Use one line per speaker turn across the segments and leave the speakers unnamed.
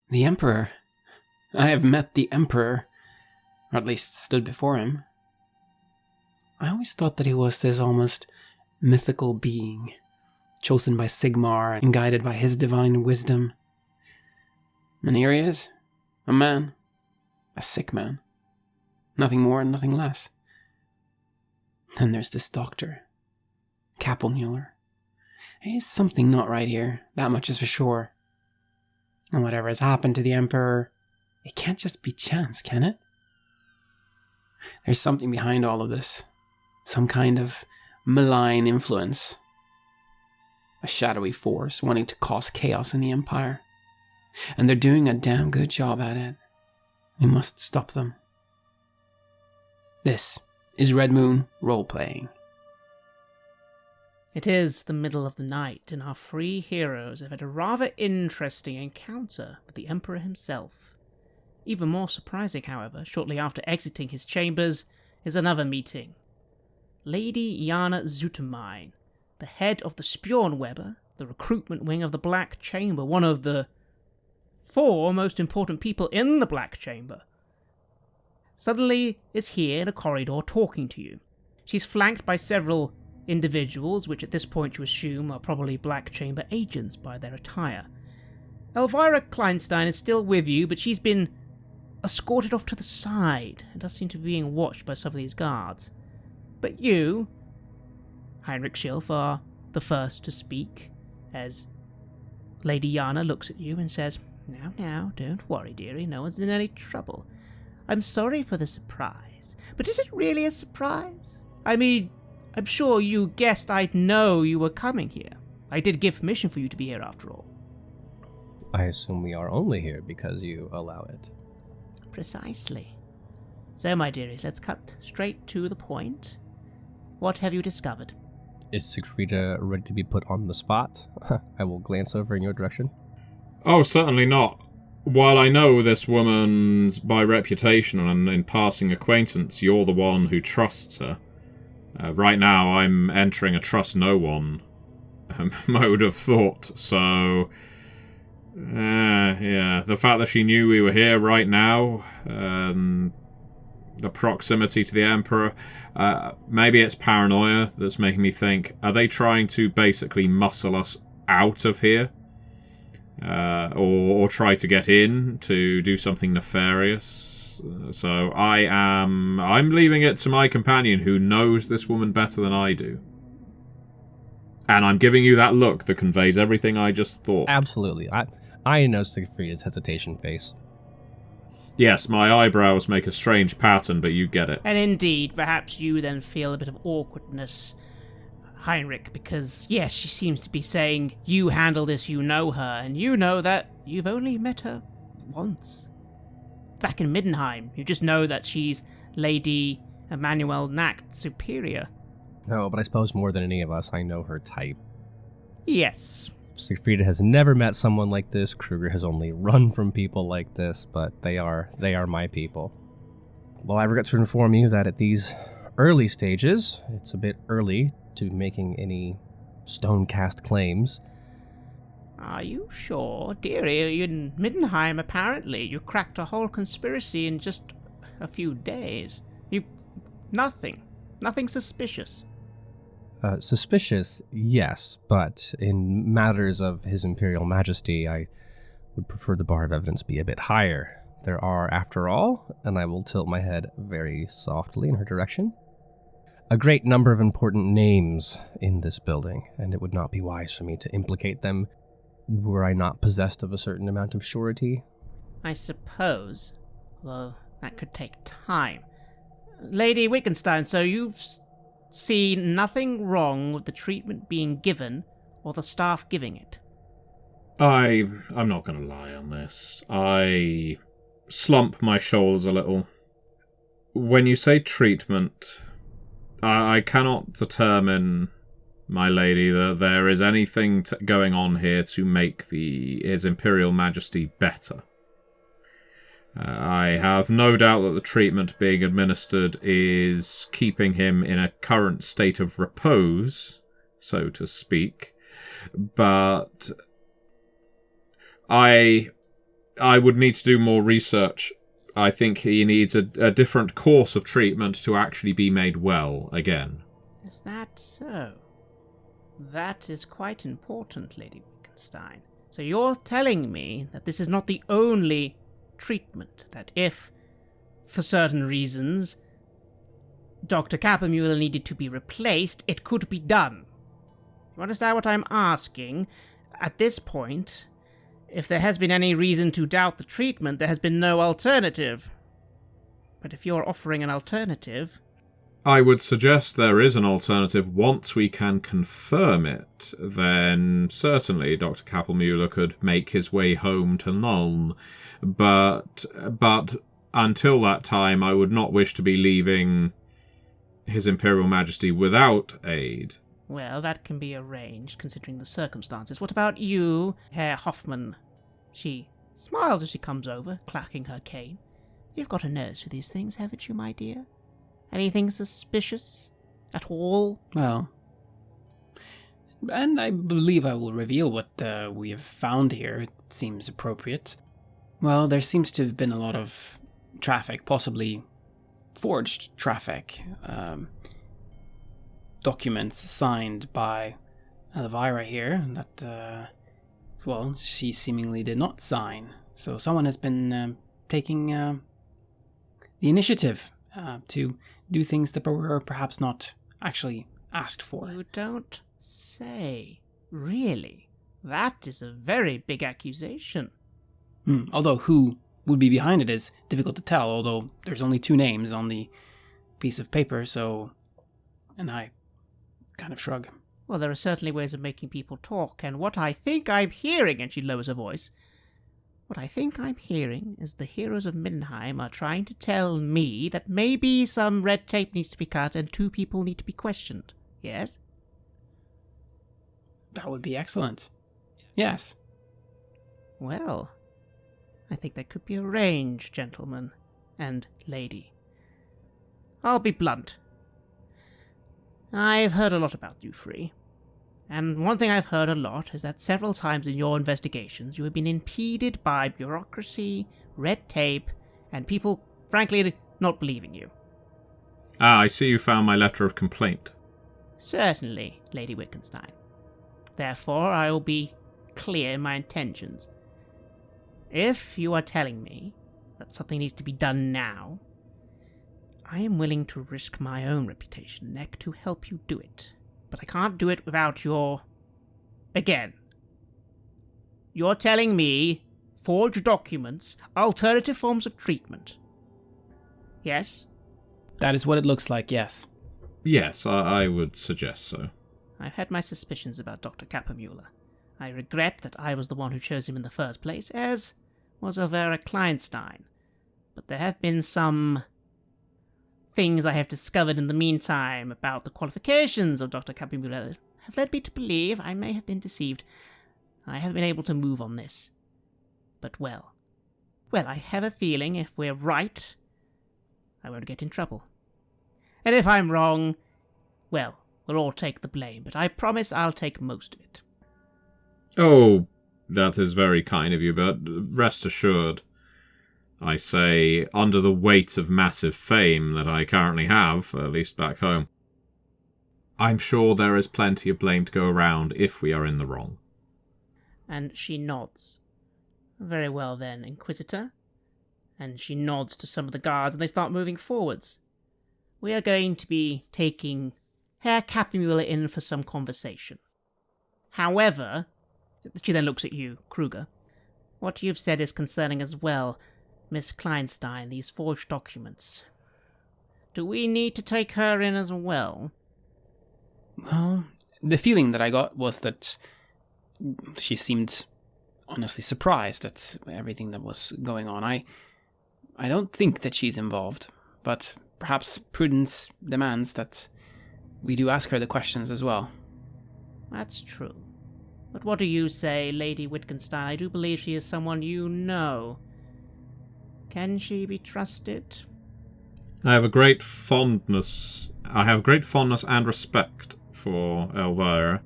The Emperor. I have met the Emperor, or at least stood before him. I always thought that he was this almost mythical being, chosen by Sigmar and guided by his divine wisdom. And here he is, a man, a sick man. Nothing more and nothing less. Then there's this doctor, Kappelmuller. There's something not right here, that much is for sure. And whatever has happened to the Emperor, it can't just be chance, can it? There's something behind all of this. Some kind of malign influence. A shadowy force wanting to cause chaos in the Empire. And they're doing a damn good job at it. We must stop them. This is Red Moon Roleplaying.
It is the middle of the night, and our three heroes have had a rather interesting encounter with the Emperor himself. Even more surprising, however, shortly after exiting his chambers, is another meeting. Lady Jana Zutermine, the head of the Spionweber, the recruitment wing of the Black Chamber, one of the 4 most important people in the Black Chamber, suddenly is here in a corridor talking to you. She's flanked by several individuals, which at this point you assume are probably Black Chamber agents by their attire. Elvira Kleinstein is still with you, but she's been escorted off to the side and does seem to be being watched by some of these guards. But you, Heinrich Schilf, are the first to speak, as Lady Jana looks at you and says, Now, don't worry, dearie, no one's in any trouble. I'm sorry for the surprise, but is it really a surprise? I mean, I'm sure you guessed I'd know you were coming here. I did give permission for you to be here after all.
I assume we are only here because you allow it.
Precisely. So, my dearies, let's cut straight to the point. What have you discovered?
Is Siegfrieda ready to be put on the spot? I will glance over in your direction.
Oh, certainly not. While I know this woman's by reputation and in passing acquaintance, you're the one who trusts her. Right now, I'm entering a trust no one mode of thought, so... yeah, the fact that she knew we were here right now, the proximity to the Emperor, maybe it's paranoia that's making me think, are they trying to basically muscle us out of here? Or try to get in to do something nefarious. So I'm leaving it to my companion who knows this woman better than I do. And I'm giving you that look that conveys everything I just thought.
Absolutely. I know Siegfrieda's hesitation face.
Yes, my eyebrows make a strange pattern, but you get it.
And indeed, perhaps you then feel a bit of awkwardness, Heinrich, because, yes, she seems to be saying, you handle this, you know her, and you know that you've only met her once. Back in Middenheim, you just know that she's Lady Emmanuel Nacht Superior.
No, but I suppose more than any of us, I know her type.
Yes.
Siegfrieda has never met someone like this. Kruger has only run from people like this, but they are my people. Well, I forgot to inform you that at these early stages, it's a bit early to be making any stone-cast claims.
Are you sure? Dearie, you're in Middenheim, apparently. You cracked a whole conspiracy in just a few days. Nothing suspicious.
Suspicious, yes, but in matters of His Imperial Majesty, I would prefer the bar of evidence be a bit higher. There are, after all, and I will tilt my head very softly in her direction, a great number of important names in this building, and it would not be wise for me to implicate them were I not possessed of a certain amount of surety.
I suppose, though that could take time. Lady Wittgenstein, so you've seen nothing wrong with the treatment being given or the staff giving it?
I'm not going to lie on this. I slump my shoulders a little. When you say treatment, I cannot determine, my lady, that there is anything going on here to make His Imperial Majesty better. I have no doubt that the treatment being administered is keeping him in a current state of repose, so to speak, but I I would need to do more research. I think he needs a different course of treatment to actually be made well again.
Is that so? That is quite important, Lady Wittgenstein. So you're telling me that this is not the only treatment, that if, for certain reasons, Dr. Kappenmuller needed to be replaced, it could be done. You understand what I'm asking? At this point, if there has been any reason to doubt the treatment, there has been no alternative. But if you're offering an alternative...
I would suggest there is an alternative. Once we can confirm it, then certainly Dr. Kappenmuller could make his way home to Nuln. But until that time, I would not wish to be leaving His Imperial Majesty without aid.
Well, that can be arranged, considering the circumstances. What about you, Herr Hoffmann? She smiles as she comes over, clacking her cane. You've got a nose for these things, haven't you, my dear? Anything suspicious? At all?
Well, and I believe I will reveal what we have found here. It seems appropriate. Well, there seems to have been a lot of traffic, possibly forged traffic. Documents signed by Elvira here that, well, she seemingly did not sign. So someone has been taking the initiative to do things that were perhaps not actually asked for.
You don't say. Really? That is a very big accusation.
Although who would be behind it is difficult to tell, although there's only 2 names on the piece of paper, so... And I kind of shrug.
Well, there are certainly ways of making people talk, and what I think I'm hearing, and she lowers her voice, what I think I'm hearing is the heroes of Middenheim are trying to tell me that maybe some red tape needs to be cut and 2 people need to be questioned. Yes?
That would be excellent. Yes.
Well, I think that could be arranged, gentlemen and lady. I'll be blunt. I've heard a lot about you, Free. And one thing I've heard a lot is that several times in your investigations you have been impeded by bureaucracy, red tape, and people, frankly, not believing you.
I see you found my letter of complaint.
Certainly, Lady Wittgenstein. Therefore, I will be clear in my intentions. If you are telling me that something needs to be done now, I am willing to risk my own reputation, Neck, to help you do it. But I can't do it without your... Again. You're telling me forged documents, alternative forms of treatment. Yes?
That is what it looks like, yes.
Yes, I would suggest so.
I've had my suspicions about Dr. Kappenmuller. I regret that I was the one who chose him in the first place, as was Elvira Kleinstein. But there have been some things I have discovered in the meantime about the qualifications of Dr. Kappenmuller have led me to believe I may have been deceived. I have been able to move on this. But well, I have a feeling if we're right, I won't get in trouble. And if I'm wrong, well, we'll all take the blame, but I promise I'll take most of it.
Oh, that is very kind of you, but rest assured, I say, under the weight of massive fame that I currently have, at least back home, I'm sure there is plenty of blame to go around if we are in the wrong.
And she nods. Very well then, Inquisitor. And she nods to some of the guards and they start moving forwards. We are going to be taking Herr Kappenmuller in for some conversation. However, she then looks at you, Kruger. What you've said is concerning as well, Miss Kleinstein, these forged documents. Do we need to take her in as well?
Well, the feeling that I got was that she seemed honestly surprised at everything that was going on. I don't think that she's involved, but perhaps prudence demands that we do ask her the questions as well.
That's true. But what do you say, Lady Wittgenstein? I do believe she is someone you know. Can she be trusted?
I have great fondness and respect for Elvira.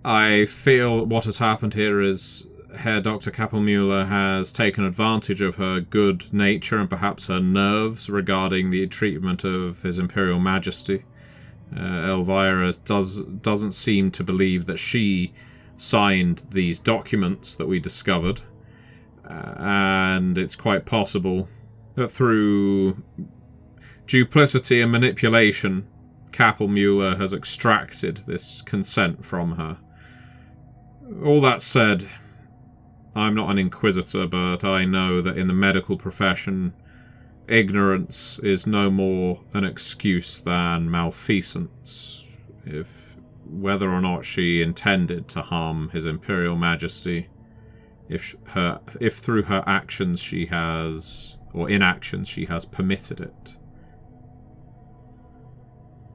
I feel what has happened here is Herr Dr. Kappelmüller has taken advantage of her good nature and perhaps her nerves regarding the treatment of His Imperial Majesty. Elvira doesn't seem to believe that she signed these documents that we discovered, and it's quite possible that through duplicity and manipulation, Kappelmüller has extracted this consent from her. All that said, I'm not an inquisitor, but I know that in the medical profession, ignorance is no more an excuse than malfeasance. Whether or not she intended to harm His Imperial Majesty, if through her actions she has, or inactions she has permitted it.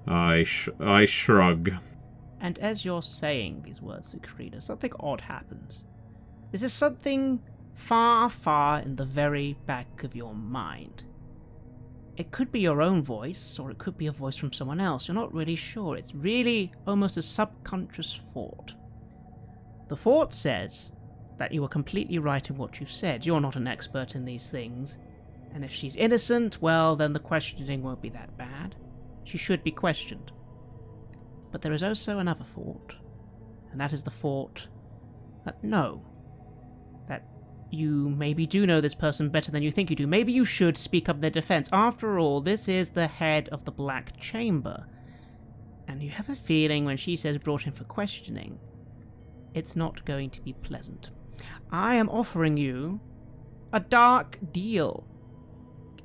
I shrug.
And as you're saying these words, Secreta, something odd happens. This is something far, far in the very back of your mind. It could be your own voice, or it could be a voice from someone else. You're not really sure. It's really almost a subconscious thought. The thought says that you were completely right in what you said. You're not an expert in these things. And if she's innocent, well, then the questioning won't be that bad. She should be questioned. But there is also another thought. And that is the thought that no. That you maybe do know this person better than you think you do. Maybe you should speak up in their defense. After all, this is the head of the Black Chamber. And you have a feeling when she says brought in for questioning, it's not going to be pleasant. I am offering you a dark deal.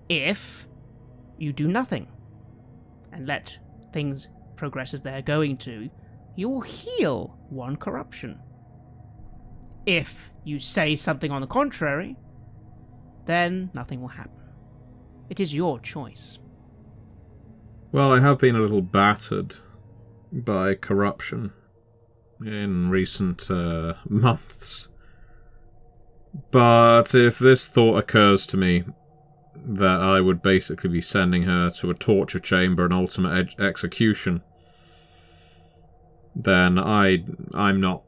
If you do nothing and let things progress as they're going to, you'll heal one corruption. If you say something on the contrary, then nothing will happen. It is your choice.
Well, I have been a little battered by corruption in recent months. But if this thought occurs to me, that I would basically be sending her to a torture chamber and ultimate execution, then I'm not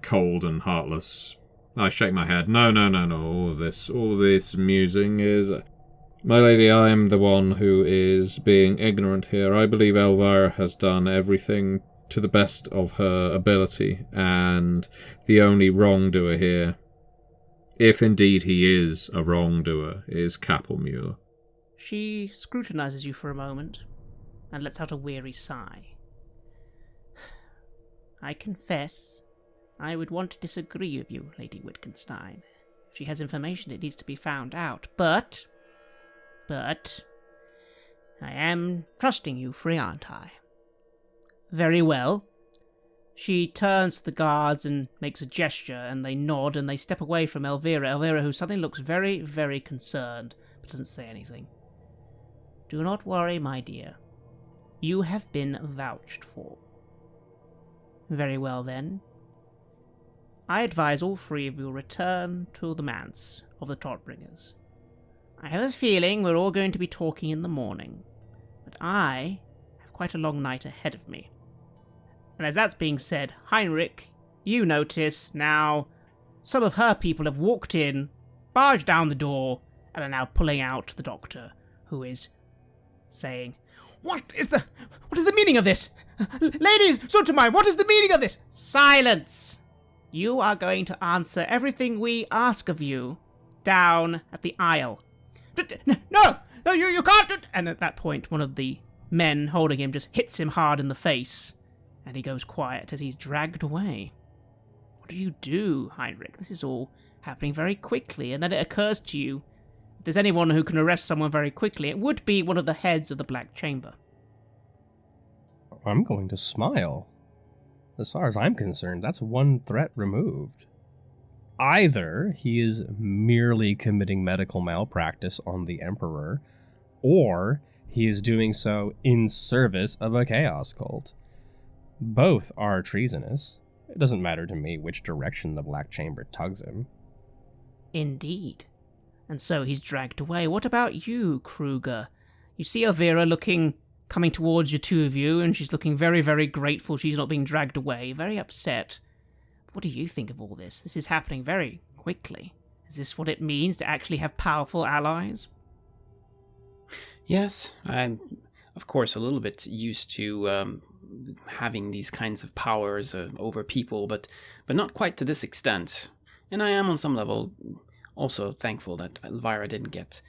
cold and heartless. I shake my head. No. All this musing is... My lady, I am the one who is being ignorant here. I believe Elvira has done everything to the best of her ability, and the only wrongdoer here, if indeed he is a wrongdoer, is Kappelmüller.
She scrutinizes you for a moment, and lets out a weary sigh. I confess, I would want to disagree with you, Lady Wittgenstein. If she has information, it needs to be found out. But, I am trusting you free, aren't I? Very well. She turns to the guards and makes a gesture, and they nod, and they step away from Elvira, who suddenly looks very, very concerned, but doesn't say anything. Do not worry, my dear. You have been vouched for. Very well, then. I advise all three of you return to the manse of the Todbringers. I have a feeling we're all going to be talking in the morning, but I have quite a long night ahead of me. And as that's being said, Heinrich, you notice now some of her people have walked in, barged down the door, and are now pulling out the doctor, who is saying, What is the meaning of this? Ladies, Suntermine, what is the meaning of this? Silence! You are going to answer everything we ask of you down at the aisle. No, you can't! And at that point, one of the men holding him just hits him hard in the face, and he goes quiet as he's dragged away. What do, Heinrich? This is all happening very quickly, and then it occurs to you, if there's anyone who can arrest someone very quickly, it would be one of the heads of the Black Chamber.
I'm going to smile. As far as I'm concerned, that's one threat removed. Either he is merely committing medical malpractice on the Emperor, or he is doing so in service of a chaos cult. Both are treasonous. It doesn't matter to me which direction the Black Chamber tugs him.
Indeed. And so he's dragged away. What about you, Kruger? You see Elvira coming towards you, two of you, and she's looking very, very grateful she's not being dragged away, very upset. What do you think of all this? This is happening very quickly. Is this what it means to actually have powerful allies?
Yes, I'm, of course, a little bit used to having these kinds of powers over people, but not quite to this extent. And I am, on some level, also thankful that Elvira didn't get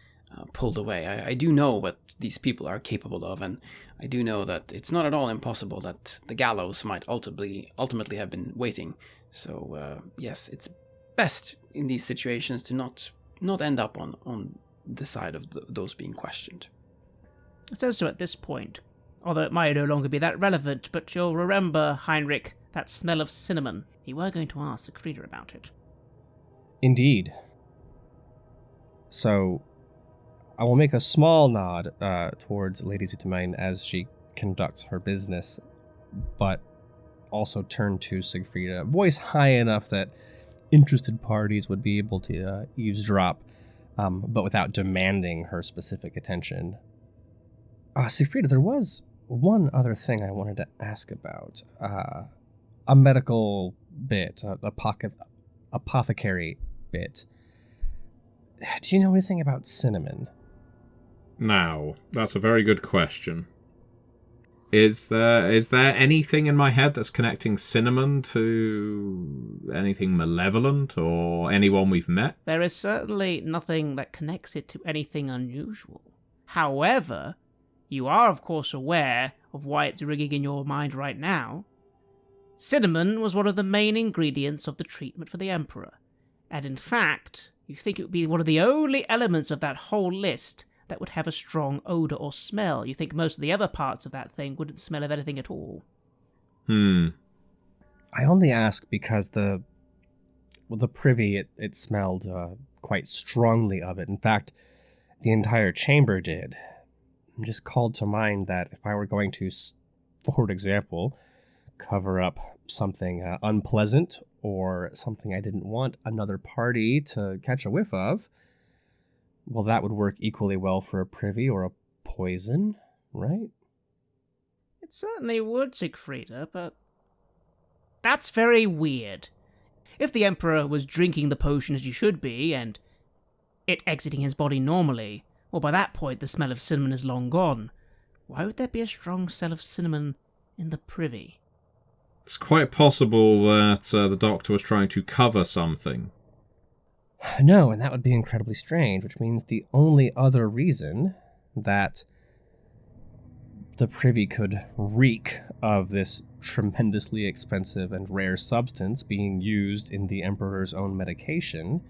pulled away. I do know what these people are capable of, and I do know that it's not at all impossible that the gallows might ultimately have been waiting. So, yes, it's best in these situations to not end up on the side of those being questioned.
It's also at this point, although it might no longer be that relevant, but you'll remember, Heinrich, that smell of cinnamon. You were going to ask Siegfrieda about it.
Indeed. So, I will make a small nod towards Lady Tutamine as she conducts her business, but also turn to Siegfrieda, voice high enough that interested parties would be able to eavesdrop, but without demanding her specific attention. Siegfrieda, there was one other thing I wanted to ask about. A medical bit, a apothecary bit. Do you know anything about cinnamon?
Now, that's a very good question. Is there anything in my head that's connecting cinnamon to anything malevolent or anyone we've met?
There is certainly nothing that connects it to anything unusual. However, you are of course aware of why it's ringing in your mind right now. Cinnamon was one of the main ingredients of the treatment for the Emperor, and in fact, you think it would be one of the only elements of that whole list that would have a strong odour or smell. You think most of the other parts of that thing wouldn't smell of anything at all.
I only ask because the privy, it smelled quite strongly of it. In fact, the entire chamber did. I'm just called to mind that if I were going to, for example, cover up something unpleasant or something I didn't want another party to catch a whiff of, well, that would work equally well for a privy or a poison, right?
It certainly would, Siegfrieda, but that's very weird. If the Emperor was drinking the potion as you should be, and it exiting his body normally, well, by that point the smell of cinnamon is long gone. Why would there be a strong smell of cinnamon in the privy?
It's quite possible that the doctor was trying to cover something.
No, and that would be incredibly strange, which means the only other reason that the privy could reek of this tremendously expensive and rare substance being used in the Emperor's own medication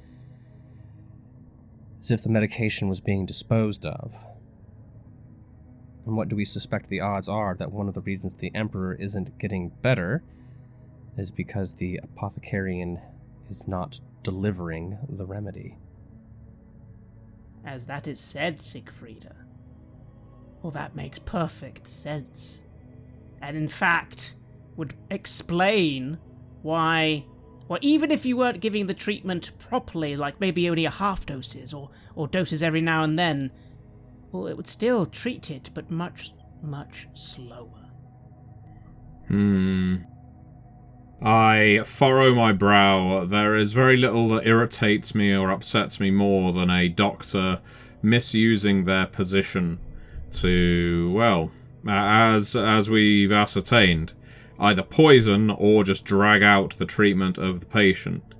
is if the medication was being disposed of. And what do we suspect the odds are that one of the reasons the Emperor isn't getting better is because the apothecarian is not delivering the remedy?
As that is said, Siegfrieda. Well, that makes perfect sense. And in fact, would explain why, well, even if you weren't giving the treatment properly, like maybe only a half doses or doses every now and then, well, it would still treat it, but much, much slower.
I furrow my brow. There is very little that irritates me or upsets me more than a doctor misusing their position to, well, as we've ascertained, either poison or just drag out the treatment of the patient.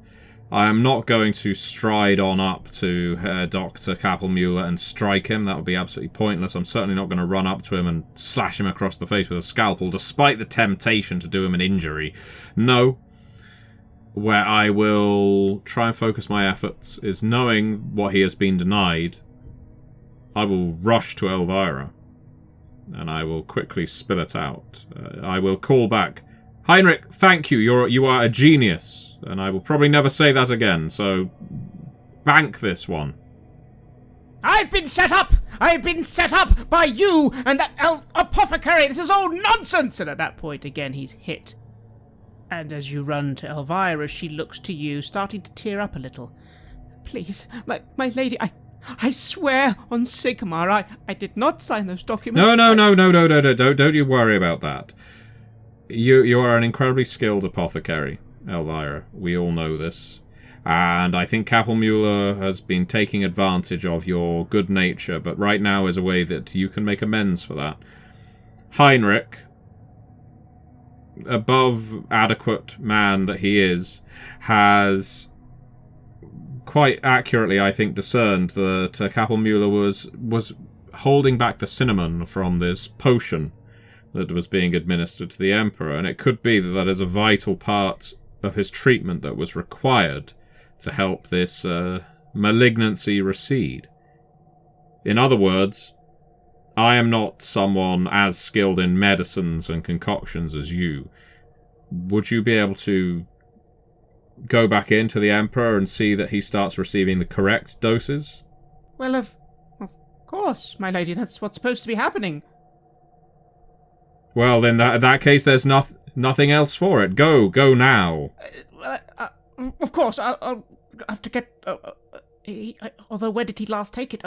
I am not going to stride on up to Dr. Kappelmuller and strike him. That would be absolutely pointless. I'm certainly not going to run up to him and slash him across the face with a scalpel, despite the temptation to do him an injury. No. Where I will try and focus my efforts is knowing what he has been denied. I will rush to Elvira, and I will quickly spill it out. I will call back, "Heinrich, thank you. You are a genius," and I will probably never say that again. So, bank this one.
I've been set up! I've been set up by you and that apothecary! This is all nonsense! And at that point, again, he's hit. And as you run to Elvira, she looks to you, starting to tear up a little. Please, my lady, I swear on Sigmar, I did not sign those documents.
No, don't you worry about that. You are an incredibly skilled apothecary, Elvira. We all know this. And I think Kappelmüller has been taking advantage of your good nature, but right now is a way that you can make amends for that. Heinrich, above adequate man that he is, has quite accurately, I think, discerned that Kappelmüller was holding back the cinnamon from this potion that was being administered to the Emperor, and it could be that that is a vital part of his treatment that was required to help this malignancy recede. In other words, I am not someone as skilled in medicines and concoctions as you. Would you be able to go back into the Emperor and see that he starts receiving the correct doses?
Well, of course, my lady, that's what's supposed to be happening.
Well, then in that case, there's nothing else for it. Go now.
Of course, I'll have to get... although, where did he last take it?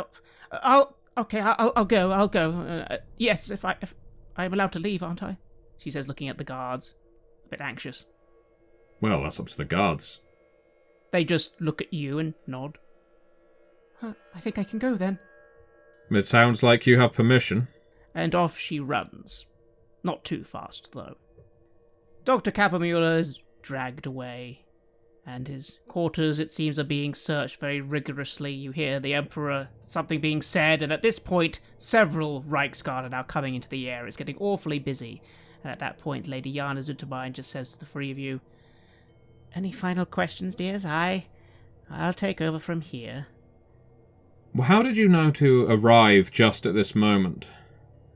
I'll go. Yes, if I'm allowed to leave, aren't I? She says, looking at the guards, a bit anxious.
Well, that's up to the guards.
They just look at you and nod. I think I can go then.
It sounds like you have permission.
And off she runs. Not too fast, though. Dr. Kappelmüller is dragged away, and his quarters, it seems, are being searched very rigorously. You hear the Emperor, something being said, and at this point, several Reichsguard are now coming into the air. It's getting awfully busy. And at that point, Lady Jana Zutterbein just says to the three of you, "Any final questions, dears? I'll take over from here."
Well, how did you know to arrive just at this moment,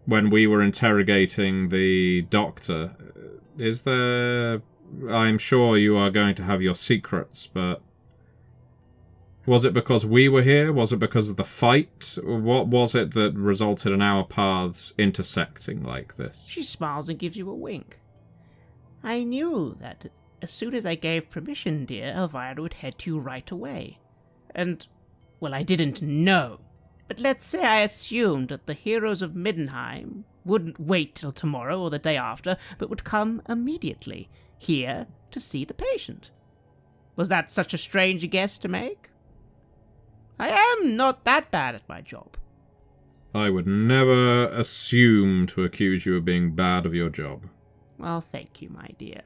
when we were interrogating the doctor? Is there... I'm sure you are going to have your secrets, but... Was it because we were here? Was it because of the fight? What was it that resulted in our paths intersecting like this?
She smiles and gives you a wink. I knew that as soon as I gave permission, dear, Elvira would head to you right away. And, well, I didn't know. But let's say I assumed that the heroes of Middenheim wouldn't wait till tomorrow or the day after, but would come immediately, here, to see the patient. Was that such a strange guess to make? I am not that bad at my job.
I would never assume to accuse you of being bad of your job.
Well, thank you, my dear.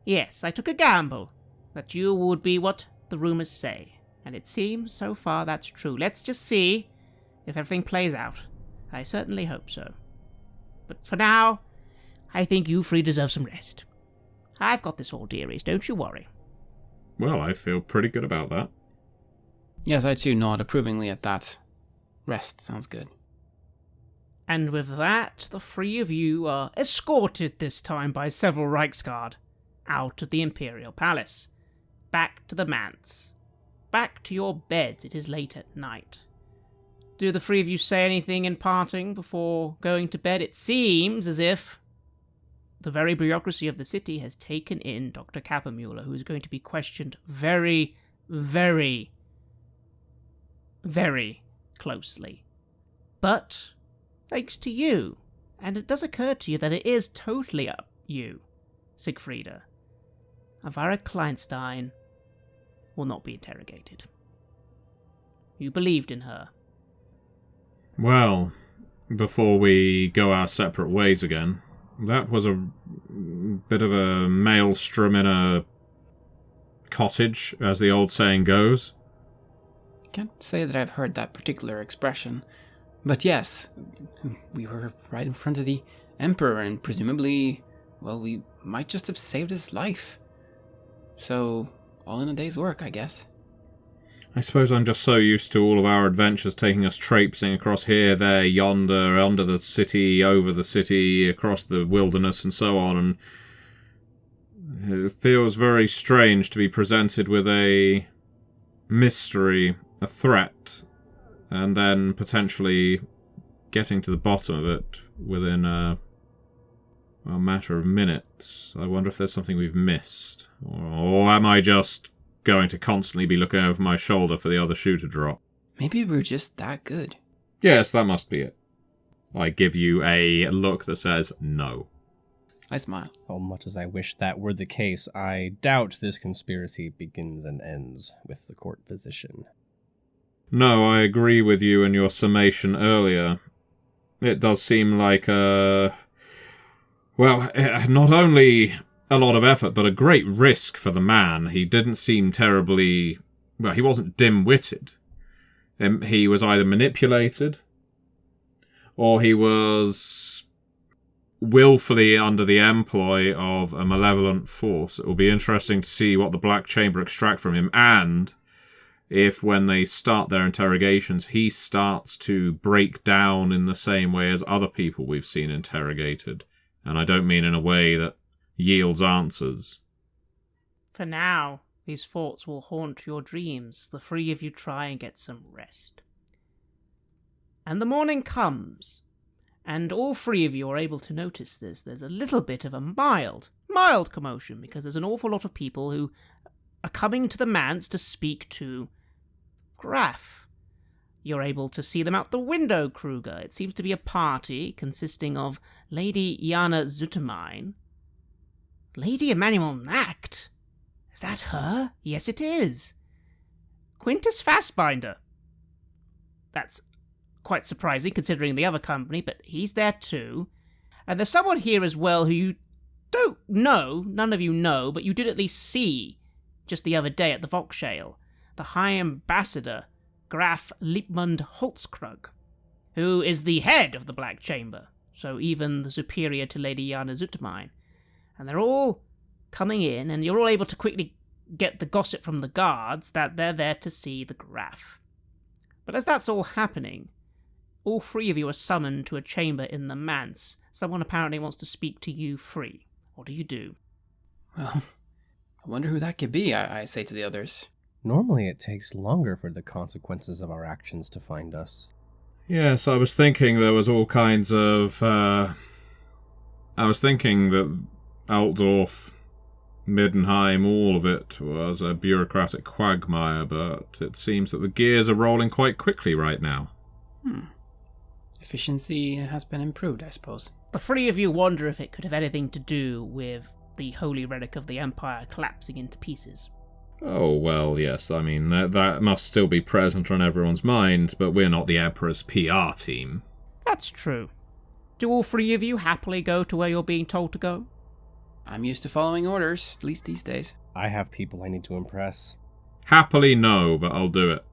Yes, I took a gamble that you would be what the rumours say, and it seems so far that's true. Let's just see if everything plays out. I certainly hope so. But for now, I think you three deserve some rest. I've got this all, dearies, don't you worry.
Well, I feel pretty good about that.
Yes, I too nod approvingly at that. Rest sounds good.
And with that, the three of you are escorted this time by several Reichsguard out of the Imperial Palace. Back to the manse. Back to your beds. It is late at night. Do the three of you say anything in parting before going to bed? It seems as if the very bureaucracy of the city has taken in Dr. Kappelmüller, who is going to be questioned very, very, very closely. But thanks to you, and it does occur to you that it is totally up you, Siegfrieda, Elvira Kleinstein will not be interrogated. You believed in her.
Well, before we go our separate ways again, that was a bit of a maelstrom in a cottage, as the old saying goes.
I can't say that I've heard that particular expression, but yes, we were right in front of the Emperor, and presumably, well, we might just have saved his life. So, all in a day's work, I guess.
I suppose I'm just so used to all of our adventures taking us traipsing across here, there, yonder, under the city, over the city, across the wilderness, and so on, and it feels very strange to be presented with a mystery, a threat, and then potentially getting to the bottom of it within a matter of minutes. I wonder if there's something we've missed, or am I just going to constantly be looking over my shoulder for the other shoe to drop?
Maybe we're just that good.
Yes, that must be it. I give you a look that says no.
I smile.
How much as I wish that were the case, I doubt this conspiracy begins and ends with the court physician.
No, I agree with you in your summation earlier. It does seem like not only a lot of effort, but a great risk for the man. He didn't seem terribly... Well, he wasn't dim-witted. He was either manipulated, or he was willfully under the employ of a malevolent force. It will be interesting to see what the Black Chamber extract from him, and if when they start their interrogations, he starts to break down in the same way as other people we've seen interrogated. And I don't mean in a way that yields answers.
For now, these thoughts will haunt your dreams as the three of you try and get some rest. And the morning comes, and all three of you are able to notice this. There's a little bit of a mild commotion, because there's an awful lot of people who are coming to the manse to speak to Graf. You're able to see them out the window, Kruger. It seems to be a party consisting of Lady Jana Zutermine. Lady Emmanuel Nacht? Is that her? Yes, it is. Quintus Fassbinder. That's quite surprising considering the other company, but he's there too. And there's someone here as well who you don't know, none of you know, but you did at least see just the other day at the Volkshail. The High Ambassador, Graf Liepmund Holzkrug, who is the head of the Black Chamber, so even the superior to Lady Jana Zutermine. And they're all coming in, and you're all able to quickly get the gossip from the guards that they're there to see the Graf. But as that's all happening, all three of you are summoned to a chamber in the manse. Someone apparently wants to speak to you three. What do you do?
Well, I wonder who that could be, I say to the others.
Normally it takes longer for the consequences of our actions to find us.
Yes, I was thinking there was all kinds of... I was thinking that Altdorf, Middenheim, all of it was a bureaucratic quagmire, but it seems that the gears are rolling quite quickly right now.
Efficiency has been improved, I suppose.
The three of you wonder if it could have anything to do with the holy relic of the Empire collapsing into pieces.
Oh, well, yes, I mean, that must still be present on everyone's mind, but we're not the Emperor's PR team.
That's true. Do all three of you happily go to where you're being told to go?
I'm used to following orders, at least these days.
I have people I need to impress.
Happily no, but I'll do it.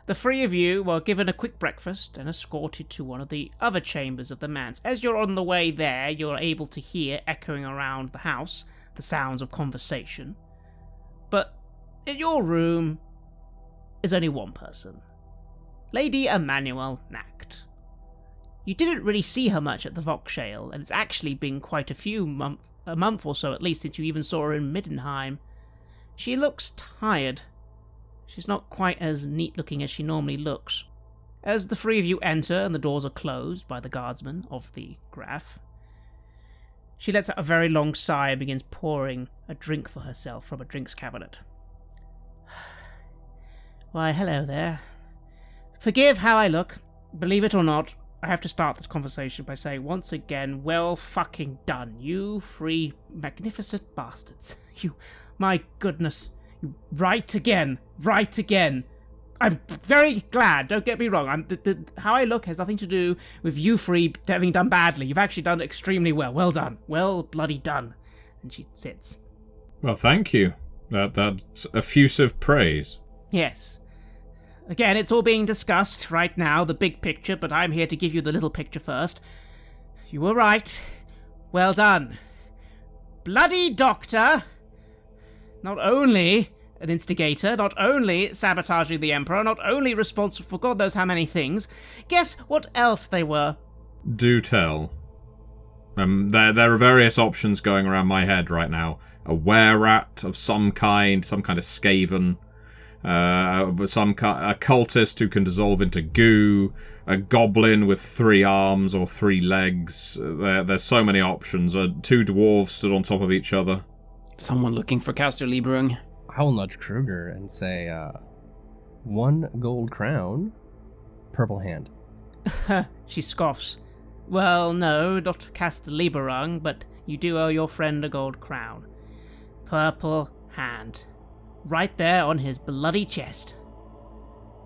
The three of you were given a quick breakfast and escorted to one of the other chambers of the manse. As you're on the way there, you're able to hear, echoing around the house, the sounds of conversation. But in your room is only one person. Lady Emmanuel Nacht. You didn't really see her much at the Volkshail, and it's actually been quite a month or so at least since you even saw her in Middenheim. She looks tired. She's not quite as neat-looking as she normally looks. As the three of you enter and the doors are closed by the guardsman of the Graf, she lets out a very long sigh and begins pouring a drink for herself from a drinks cabinet. Why, hello there. Forgive how I look. Believe it or not, I have to start this conversation by saying once again, well fucking done, you three magnificent bastards. You, my goodness, you right again. I'm very glad, don't get me wrong. How I look has nothing to do with you three having done badly. You've actually done extremely well. Well done. Well bloody done. And she sits.
Well, thank you. That's effusive praise.
Yes. Again, it's all being discussed right now, the big picture, but I'm here to give you the little picture first. You were right. Well done. Bloody doctor! Not only an instigator, not only sabotaging the Emperor, not only responsible for God knows how many things, guess what else they were?
Do tell. There are various options going around my head right now. A were-rat of some kind of skaven, a cultist who can dissolve into goo, a goblin with 3 arms or 3 legs. There's so many options. 2 dwarves stood on top of each other.
Someone looking for Caster Lieberung.
I will nudge Kruger and say, 1 gold crown, purple hand.
She scoffs. Well, no, not Caster Lieberung, but you do owe your friend a gold crown. Purple Hand. Right there on his bloody chest.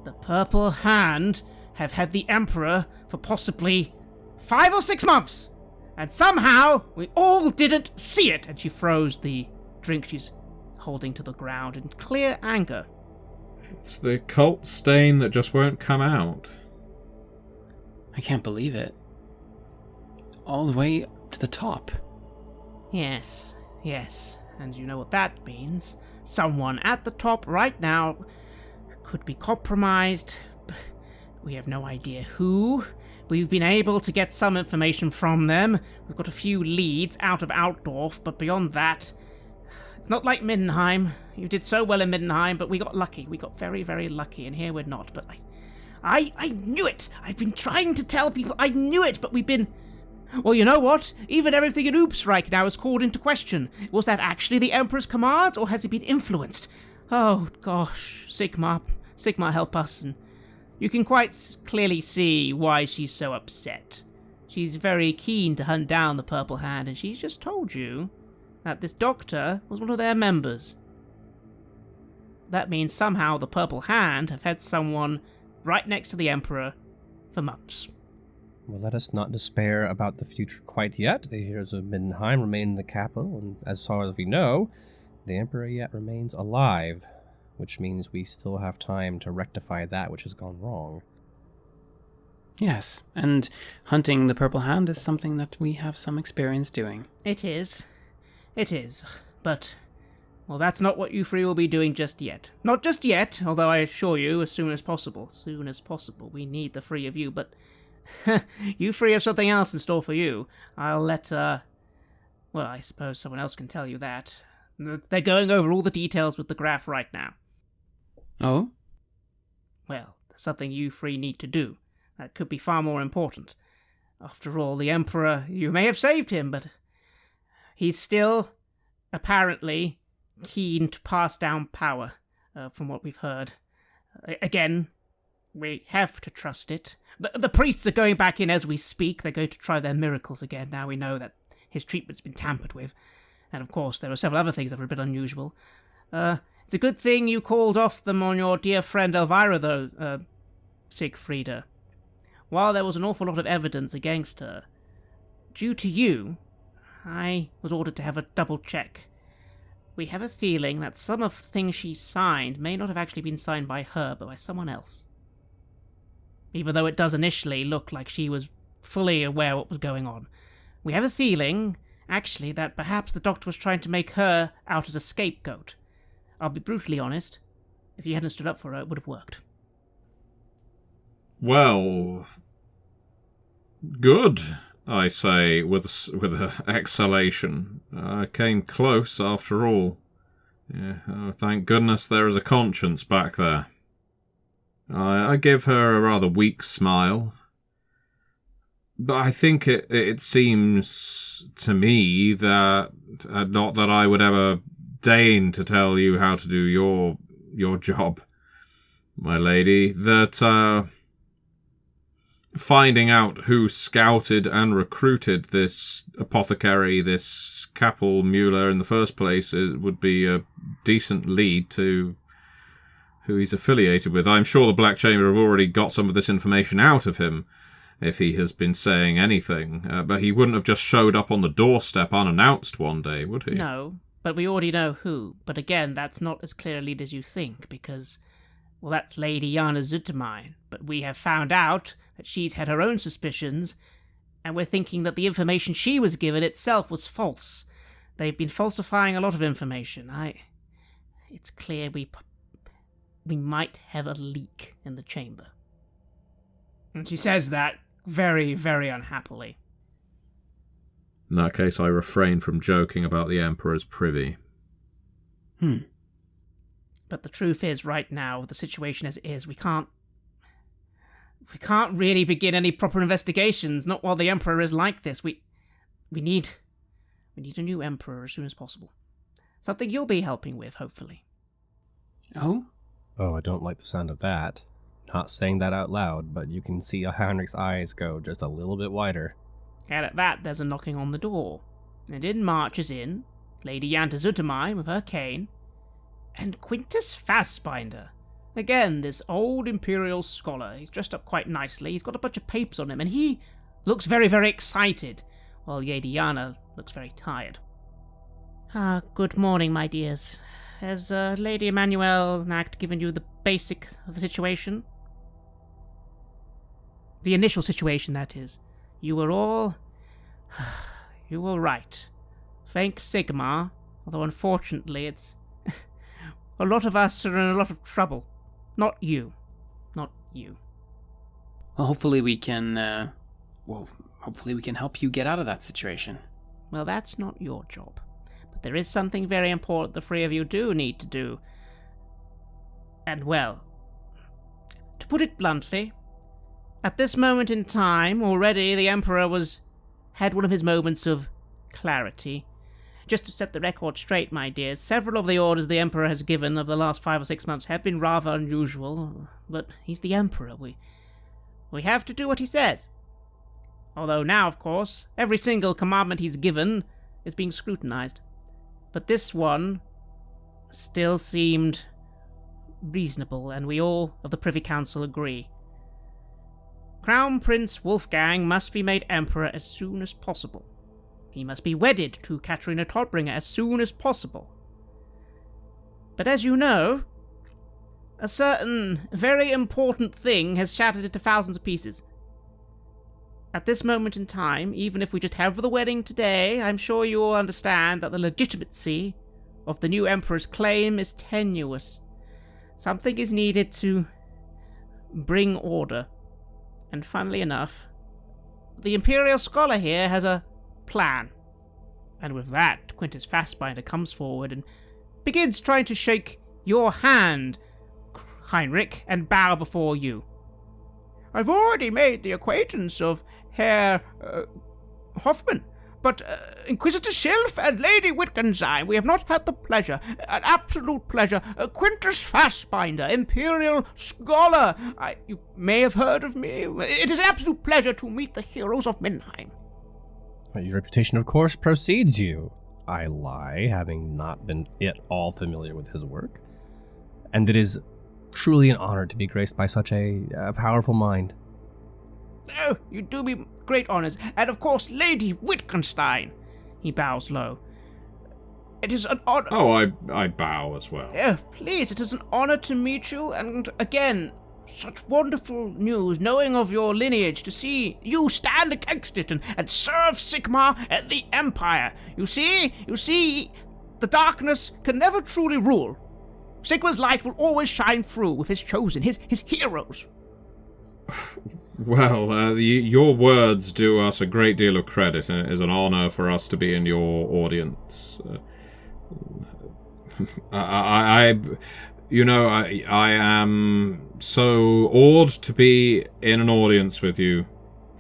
The Purple Hand have had the Emperor for possibly 5 or 6 months, and somehow we all didn't see it. And she throws the drink she's holding to the ground in clear anger.
It's the cult stain that just won't come out.
I can't believe it. All the way to the top.
Yes, and you know what that means. Someone at the top right now could be compromised. We have no idea who. We've been able to get some information from them. We've got a few leads out of Altdorf, but beyond that, it's not like Middenheim. You did so well in Middenheim, but we got lucky. We got very, very lucky, and here we're not. But I knew it! I've been trying to tell people I knew it, but we've been... Well, you know what? Even everything in Oopsreich now is called into question. Was that actually the Emperor's commands, or has he been influenced? Oh, gosh. Sigmar, help us. And you can quite clearly see why she's so upset. She's very keen to hunt down the Purple Hand, and she's just told you that this doctor was one of their members. That means somehow the Purple Hand have had someone right next to the Emperor for months.
Well, let us not despair about the future quite yet. The heroes of Middenheim remain in the capital, and as far as we know, the Emperor yet remains alive, which means we still have time to rectify that which has gone wrong.
Yes, and hunting the Purple Hand is something that we have some experience doing.
It is, but... Well, that's not what you three will be doing just yet. Not just yet, although I assure you, as soon as possible. Soon as possible. We need the three of you, but... you three have something else in store for you. I'll let, well, I suppose someone else can tell you that. They're going over all the details with the Graf right now.
Oh?
Well, there's something you three need to do. That could be far more important. After all, the Emperor, you may have saved him, but he's still, apparently, keen to pass down power, from what we've heard. Again, we have to trust it. The priests are going back in as we speak. They're going to try their miracles again. Now we know that his treatment's been tampered with. And of course, there are several other things that are a bit unusual. It's a good thing you called off them on your dear friend Elvira, though, Siegfrieda. While there was an awful lot of evidence against her, due to you, I was ordered to have a double check. We have a feeling that some of the things she signed may not have actually been signed by her, but by someone else. Even though it does initially look like she was fully aware what was going on. We have a feeling, actually, that perhaps the Doctor was trying to make her out as a scapegoat. I'll be brutally honest. If you hadn't stood up for her, it would have worked.
Well, good, I say, with an exhalation. I came close, after all. Yeah, oh, thank goodness there is a conscience back there. I give her a rather weak smile. But I think it seems to me that, not that I would ever deign to tell you how to do your job, my lady, that finding out who scouted and recruited this apothecary, this Kappelmüller in the first place, would be a decent lead to who he's affiliated with. I'm sure the Black Chamber have already got some of this information out of him, if he has been saying anything. But he wouldn't have just showed up on the doorstep unannounced one day, would he?
No, but we already know who. But again, that's not as clear a lead as you think, because, well, that's Lady Jana Zutermine. But we have found out that she's had her own suspicions, and we're thinking that the information she was given itself was false. They've been falsifying a lot of information. It's clear we might have a leak in the chamber. And she says that very, very unhappily.
In that case, I refrain from joking about the Emperor's privy.
But the truth is, right now, with the situation as it is, we can't really begin any proper investigations, not while the Emperor is like this. We need a new Emperor as soon as possible. Something you'll be helping with, hopefully.
Oh?
Oh, I don't like the sound of that. Not saying that out loud, but you can see Heinrich's eyes go just a little bit wider.
And at that, there's a knocking on the door. And in marches in Lady Yanta Zutamai with her cane, and Quintus Fassbinder. Again, this old imperial scholar. He's dressed up quite nicely. He's got a bunch of papers on him, and he looks very, very excited, while Lady Yana looks very tired. Good morning, my dears. Has Lady Emmanuel Nact given you the basics of the situation? The initial situation, that is. You were all... you were right. Thank Sigmar, although unfortunately it's... a lot of us are in a lot of trouble. Not you. Not you.
Well, hopefully we can, hopefully we can help you get out of that situation.
Well, that's not your job. But there is something very important the three of you do need to do. And well, to put it bluntly, at this moment in time, already the Emperor had one of his moments of clarity. Just to set the record straight, my dears, several of the orders the Emperor has given over the last 5 or 6 months have been rather unusual, but he's the Emperor. We have to do what he says. Although now, of course, every single commandment he's given is being scrutinized. But this one still seemed reasonable, and we all of the Privy Council agree. Crown Prince Wolfgang must be made Emperor as soon as possible. He must be wedded to Katerina Todbringer as soon as possible. But as you know, a certain very important thing has shattered into thousands of pieces. At this moment in time, even if we just have the wedding today, I'm sure you all understand that the legitimacy of the new Emperor's claim is tenuous. Something is needed to bring order. And funnily enough, the Imperial Scholar here has a plan. And with that, Quintus Fassbinder comes forward and begins trying to shake your hand, Heinrich, and bow before you. I've already made the acquaintance of Herr Hoffman, but Inquisitor Schilf and Lady Wittgenstein, we have not had the pleasure, an absolute pleasure. Quintus Fassbinder, Imperial Scholar. You may have heard of me. It is an absolute pleasure to meet the heroes of Mannheim.
Your reputation, of course, precedes you. I lie, having not been at all familiar with his work. And it is truly an honor to be graced by such a powerful mind.
Oh, you do me great honors. And of course, Lady Wittgenstein. He bows low. It is an honor.
Oh, I bow as well.
Oh, please, it is an honor to meet you. And again, such wonderful news, knowing of your lineage, to see you stand against it and serve Sigmar and the Empire. You see, the darkness can never truly rule. Sigmar's light will always shine through with his chosen, his heroes.
Well, your words do us a great deal of credit, and it is an honor for us to be in your audience. I am so awed to be in an audience with you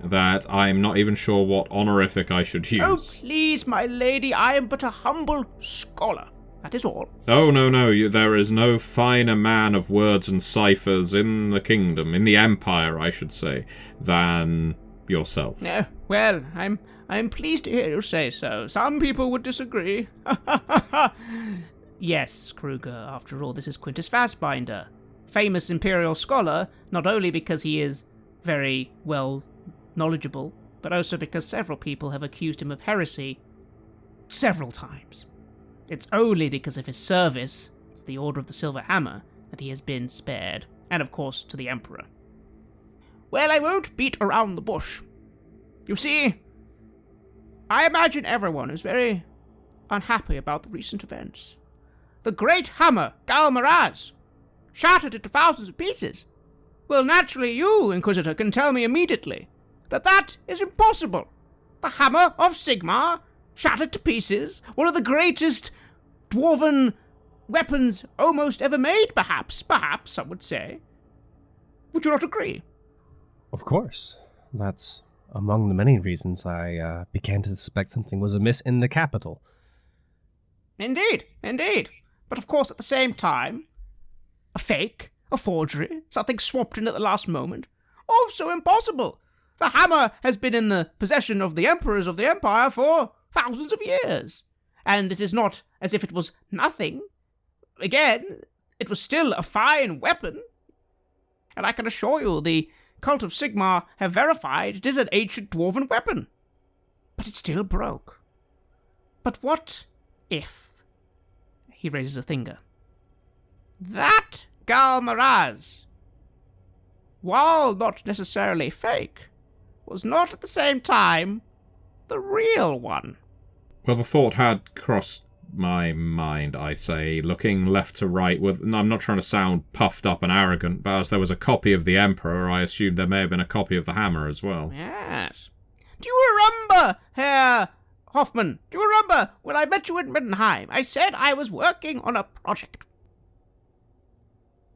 that I am not even sure what honorific I should use.
Oh, please, my lady, I am but a humble scholar. That is all.
Oh, no, there is no finer man of words and ciphers in the kingdom, in the empire, I should say, than yourself.
Well, I'm pleased to hear you say so. Some people would disagree. Yes, Kruger, after all, this is Quintus Fassbinder, famous imperial scholar, not only because he is very well knowledgeable, but also because several people have accused him of heresy several times. It's only because of his service to the Order of the Silver Hammer that he has been spared, and of course to the Emperor. Well, I won't beat around the bush. You see, I imagine everyone is very unhappy about the recent events. The great hammer, Gal Maraz, shattered into thousands of pieces. Well, naturally you, Inquisitor, can tell me immediately that is impossible. The hammer of Sigmar shattered to pieces, one of the greatest dwarven weapons almost ever made, perhaps, some would say. Would you not agree?
Of course. That's among the many reasons I began to suspect something was amiss in the capital.
Indeed. But of course, at the same time, a fake, a forgery, something swapped in at the last moment. Also impossible. The hammer has been in the possession of the emperors of the empire for thousands of years. And it is not as if it was nothing. Again, it was still a fine weapon. And I can assure you the cult of Sigmar have verified it is an ancient dwarven weapon. But it still broke. But what if... He raises a finger. That Galmaraz, while not necessarily fake, was not at the same time the real one.
Well, the thought had crossed my mind, I say, looking left to right with... No, I'm not trying to sound puffed up and arrogant, but as there was a copy of the Emperor, I assumed there may have been a copy of the hammer as well.
Yes. Do you remember, Herr Hoffman? Do you remember when I met you in Middenheim? I said I was working on a project.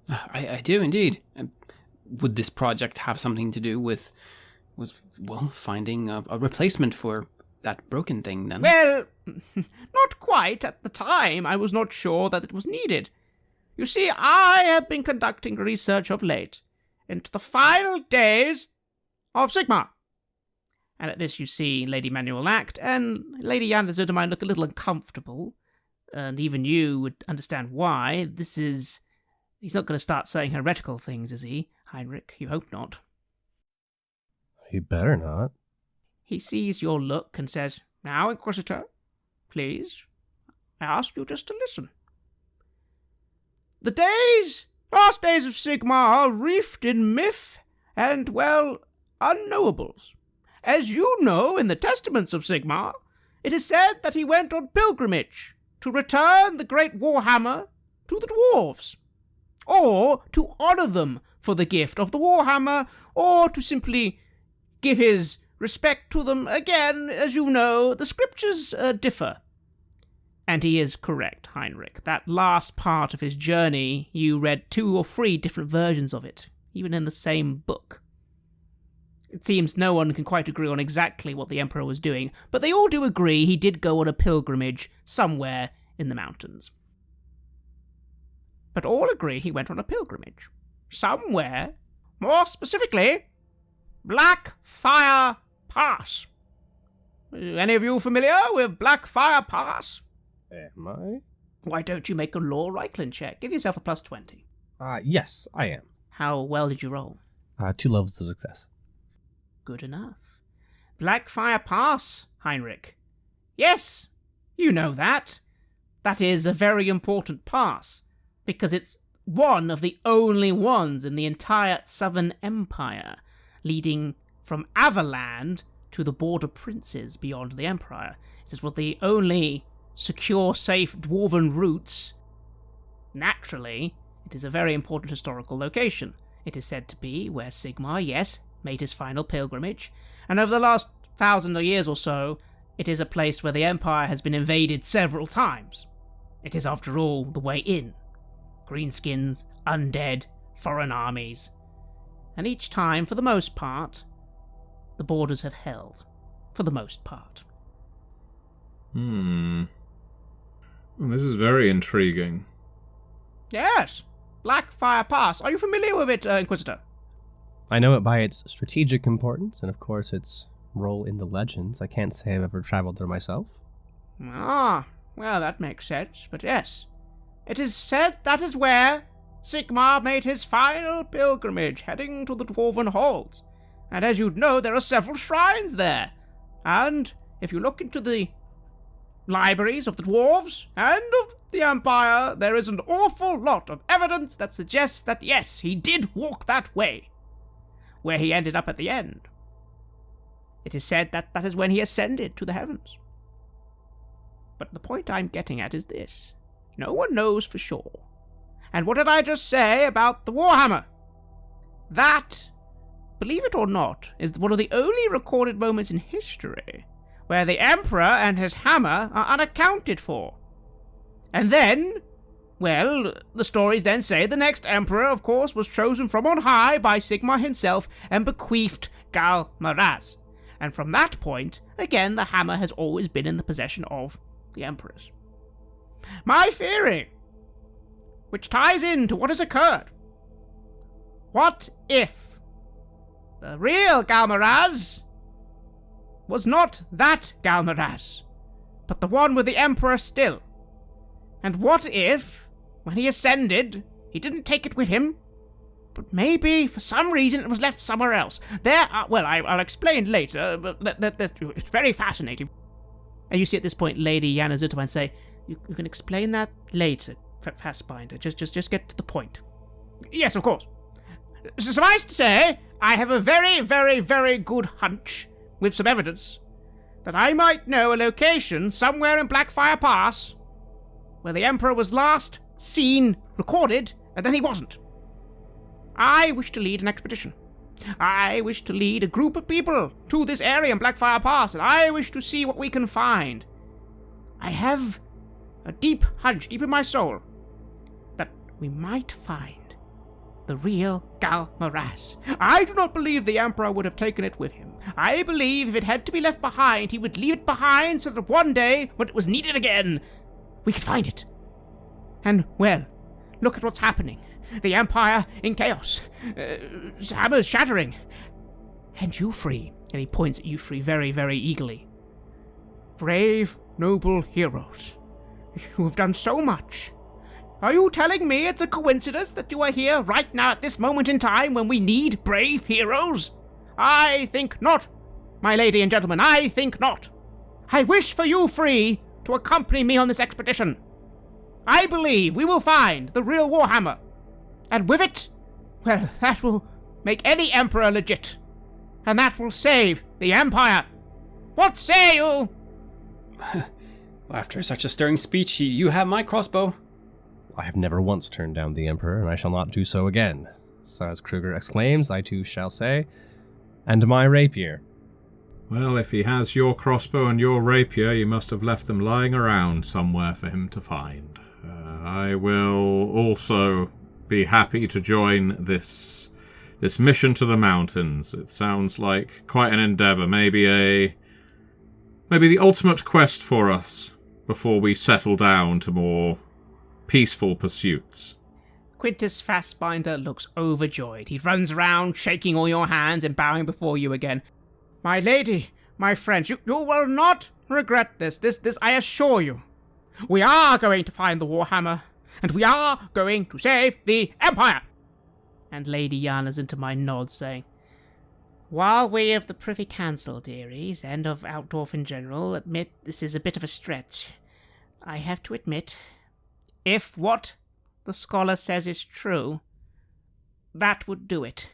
I do indeed. Would this project have something to do with finding a replacement for that broken thing, then?
Well, not quite. At the time, I was not sure that it was needed. You see, I have been conducting research of late into the final days of Sigmar. And at this you see Lady Manuel act, and Lady Yanderzudemine look a little uncomfortable. And even you would understand why. He's not going to start saying heretical things, is he, Heinrich? You hope not.
You better not.
He sees your look and says, "Now, Inquisitor, please, I ask you just to listen. The last days of Sigmar are reefed in myth and, well, unknowables. As you know, in the testaments of Sigmar, it is said that he went on pilgrimage to return the great Warhammer to the dwarves, or to honour them for the gift of the Warhammer, or to simply give his respect to them. Again, as you know, the scriptures differ." And he is correct, Heinrich. That last part of his journey, you read 2 or 3 different versions of it, even in the same book. It seems no one can quite agree on exactly what the Emperor was doing, but they all do agree he did go on a pilgrimage somewhere in the mountains. But all agree he went on a pilgrimage. Somewhere, more specifically, Blackfire Pass. Any of you familiar with Blackfire Pass?
Am I?
Why don't you make a law Reichland check? Give yourself a +20.
Yes, I am.
How well did you roll?
2 levels of success.
Good enough. Blackfire Pass, Heinrich. Yes, you know that. That is a very important pass, because it's one of the only ones in the entire Southern Empire, leading from Averland to the border princes beyond the Empire. It is one of the only secure, safe dwarven routes. Naturally, it is a very important historical location. It is said to be where Sigmar, yes, made his final pilgrimage, and over the last 1,000 years or so, it is a place where the Empire has been invaded several times. It is, after all, the way in. Greenskins, undead, foreign armies. And each time, for the most part, the borders have held. For the most part.
Well, this is very intriguing.
Yes, Blackfire Pass. Are you familiar with it, Inquisitor?
I know it by its strategic importance, and of course its role in the legends. I can't say I've ever traveled there myself.
Ah, well, that makes sense, but yes. It is said that is where Sigmar made his final pilgrimage, heading to the Dwarven Halls. And as you'd know, there are several shrines there. And if you look into the libraries of the dwarves and of the Empire, there is an awful lot of evidence that suggests that, yes, he did walk that way, where he ended up at the end. It is said that that is when he ascended to the heavens. But the point I'm getting at is this. No one knows for sure. And what did I just say about the Warhammer? That, believe it or not, is one of the only recorded moments in history where the Emperor and his hammer are unaccounted for. And then, well, the stories then say the next Emperor, of course, was chosen from on high by Sigmar himself and bequeathed Gal Maraz. And from that point, again, the hammer has always been in the possession of the Emperors. My theory, which ties into what has occurred. What if the real Galmaraz was not that Galmaraz, but the one with the Emperor still. And what if, when he ascended, he didn't take it with him, but maybe, for some reason, it was left somewhere else? I'll explain later, but it's very fascinating. And you see at this point Lady Yana Zuterman say, you can explain that later, Fassbinder. Just get to the point. Yes, of course. Suffice to say, I have a very, very, very good hunch, with some evidence, that I might know a location somewhere in Blackfire Pass where the Emperor was last seen, recorded, and then he wasn't. I wish to lead an expedition. I wish to lead a group of people to this area in Blackfire Pass, and I wish to see what we can find. I have a deep hunch, deep in my soul, that we might find the real Gal Maraz. I do not believe the Emperor would have taken it with him. I believe if it had to be left behind, he would leave it behind so that one day, when it was needed again, we could find it. And, well, look at what's happening. The Empire in chaos. Hammers shattering. And you three, and he points at you three very, very eagerly. Brave, noble heroes, who have done so much. Are you telling me it's a coincidence that you are here right now at this moment in time when we need brave heroes? I think not, my lady and gentlemen, I think not. I wish for you three to accompany me on this expedition. I believe we will find the real Warhammer. And with it, well, that will make any emperor legit. And that will save the Empire. What say you?
After such a stirring speech, you have my crossbow.
I have never once turned down the Emperor, and I shall not do so again. So as Kruger exclaims, I too shall say, and my rapier.
Well, if he has your crossbow and your rapier, you must have left them lying around somewhere for him to find. I will also be happy to join this mission to the mountains. It sounds like quite an endeavour, maybe the ultimate quest for us before we settle down to more peaceful pursuits.
Quintus Fassbinder looks overjoyed. He runs around, shaking all your hands and bowing before you again. My lady, my friends, you will not regret this. This I assure you. We are going to find the Warhammer, and we are going to save the Empire. And Lady Yana's into my nod, saying, while we of the Privy Council, dearies, and of Outdorf in general, admit this is a bit of a stretch, I have to admit, if what the scholar says is true, that would do it.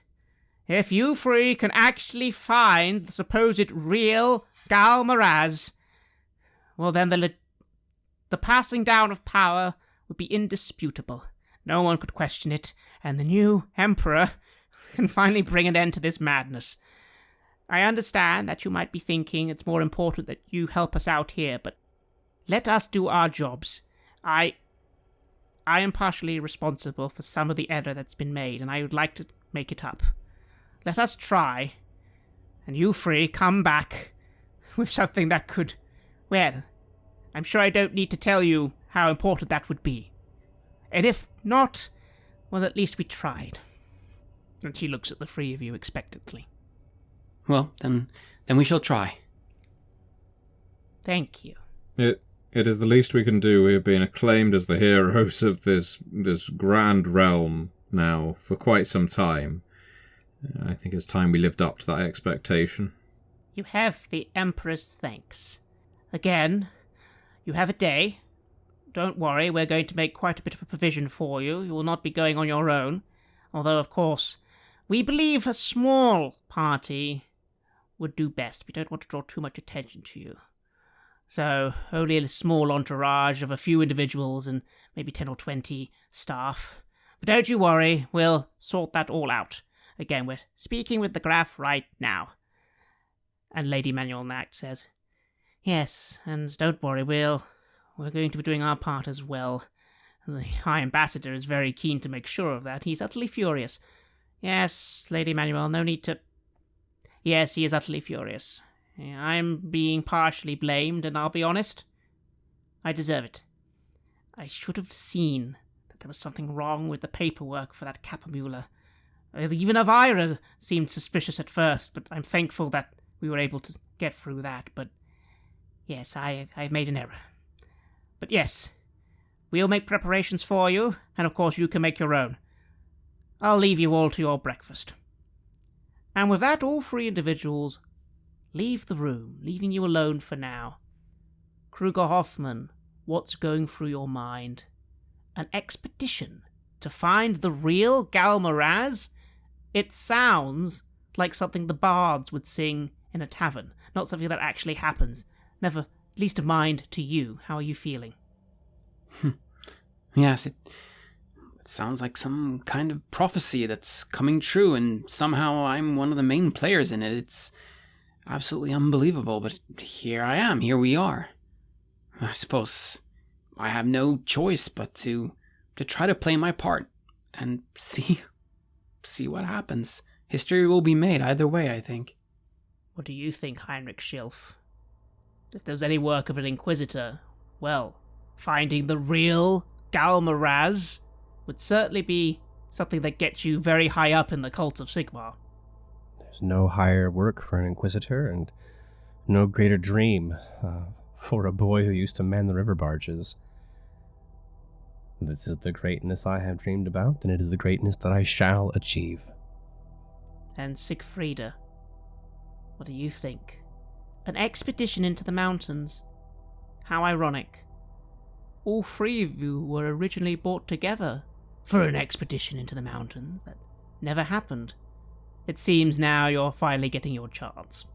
If you three can actually find the supposed real Gal Maraz, well then the passing down of power would be indisputable. No one could question it, and the new Emperor can finally bring an end to this madness. I understand that you might be thinking it's more important that you help us out here, but let us do our jobs. I am partially responsible for some of the error that's been made, and I would like to make it up. Let us try, and you three come back with something that could, well, I'm sure I don't need to tell you how important that would be. And if not, well, at least we tried. And she looks at the three of you expectantly.
Well, then we shall try.
Thank you.
It is the least we can do. We have been acclaimed as the heroes of this grand realm now for quite some time. I think it's time we lived up to that expectation.
You have the Emperor's thanks. Again, you have a day. Don't worry, we're going to make quite a bit of a provision for you. You will not be going on your own. Although, of course, we believe a small party would do best. We don't want to draw too much attention to you. So, only a small entourage of a few individuals and maybe 10 or 20 staff. But don't you worry, we'll sort that all out. Again, we're speaking with the Graf right now. And Lady Manuel Nacht says, yes, and don't worry, we're going to be doing our part as well. The High Ambassador is very keen to make sure of that. He's utterly furious. Yes, Lady Manuel, no need to... Yes, he is utterly furious. I'm being partially blamed, and I'll be honest, I deserve it. I should have seen that there was something wrong with the paperwork for that Capamula. Even Elvira seemed suspicious at first, but I'm thankful that we were able to get through that. But Yes, I've made an error. But yes, we'll make preparations for you, and of course you can make your own. I'll leave you all to your breakfast. And with that, all three individuals leave the room, leaving you alone for now. Kruger Hoffman, what's going through your mind? An expedition to find the real Galmaraz? It sounds like something the bards would sing in a tavern, not something that actually happens. Never least of mind to you. How are you feeling?
Yes, it sounds like some kind of prophecy that's coming true, and somehow I'm one of the main players in it. It's absolutely unbelievable, but here I am. Here we are. I suppose I have no choice but to try to play my part and see what happens. History will be made either way, I think.
What do you think, Heinrich Schilf? If there's any work of an Inquisitor, well, finding the real Galmaraz would certainly be something that gets you very high up in the cult of Sigmar.
There's no higher work for an Inquisitor, and no greater dream for a boy who used to man the river barges. This is the greatness I have dreamed about, and it is the greatness that I shall achieve.
And Siegfrieda, what do you think? An expedition into the mountains? How ironic. All three of you were originally brought together for an expedition into the mountains that never happened. It seems now you're finally getting your chance.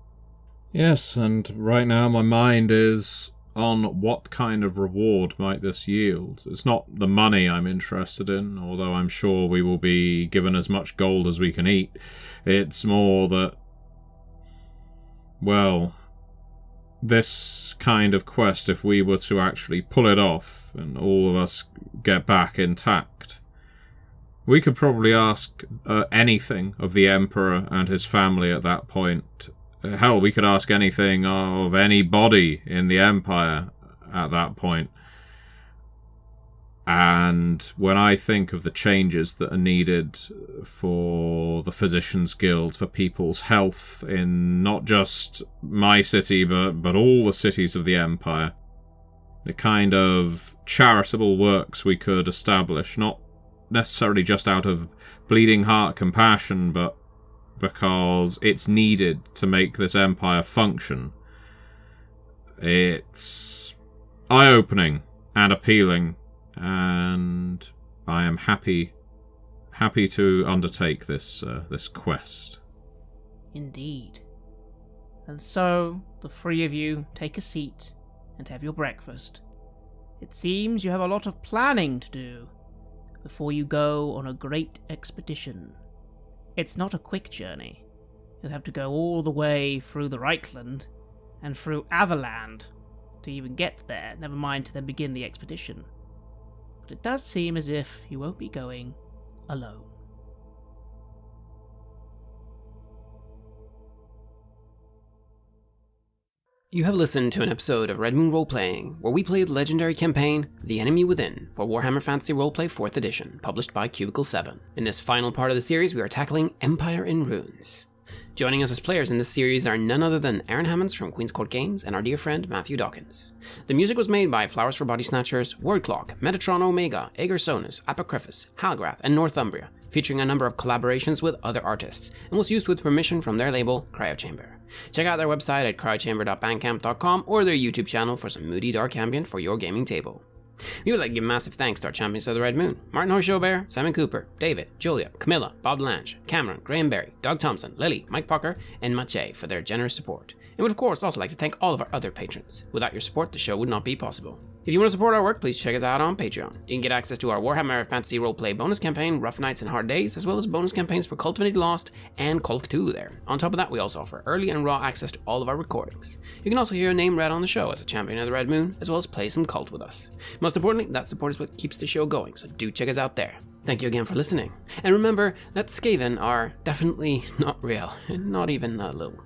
Yes, and right now my mind is on what kind of reward might this yield. It's not the money I'm interested in, although I'm sure we will be given as much gold as we can eat. It's more that, well, this kind of quest, if we were to actually pull it off and all of us get back intact, we could probably ask anything of the Emperor and his family at that point. Hell, we could ask anything of anybody in the Empire at that point. And when I think of the changes that are needed for the Physicians' Guild, for people's health in not just my city, but all the cities of the Empire, the kind of charitable works we could establish, not necessarily just out of bleeding heart compassion, but because it's needed to make this empire function. It's eye-opening and appealing, and I am happy to undertake this quest.
Indeed. And so, the three of you take a seat and have your breakfast. It seems you have a lot of planning to do before you go on a great expedition. It's not a quick journey. You'll have to go all the way through the Reichland and through Averland to even get there, never mind to then begin the expedition. But it does seem as if you won't be going alone.
You have listened to an episode of Red Moon Roleplaying, where we played the legendary campaign, The Enemy Within, for Warhammer Fantasy Roleplay 4th Edition, published by Cubicle 7. In this final part of the series, we are tackling Empire in Ruins. Joining us as players in this series are none other than Aaron Hammonds from Queen's Court Games and our dear friend Matthew Dawkins. The music was made by Flowers for Body Snatchers, Wordclock, Metatron Omega, Ager Sonus, Apocryphus, Halgrath, and Northumbria, featuring a number of collaborations with other artists, and was used with permission from their label, Cryochamber. Check out their website at cryochamber.bandcamp.com or their YouTube channel for some moody dark ambient for your gaming table. We would like to give massive thanks to our champions of the Red Moon: Martin Heuschober, Simon Cooper, David, Julia, Camilla, Bob Lange, Cameron, Graham Barey, Doug Thomson, Lily, Mike Pucker, and Maciej for their generous support. And would of course also like to thank all of our other patrons. Without your support, the show would not be possible. If you want to support our work, please check us out on Patreon. You can get access to our Warhammer Fantasy Roleplay bonus campaign, Rough Nights and Hard Days, as well as bonus campaigns for Cultivated Lost and Call of Cthulhu there. On top of that, we also offer early and raw access to all of our recordings. You can also hear your name read on the show as a champion of the Red Moon, as well as play some Cult with us. Most importantly, that support is what keeps the show going, so do check us out there. Thank you again for listening. And remember that Skaven are definitely not real, and not even a little.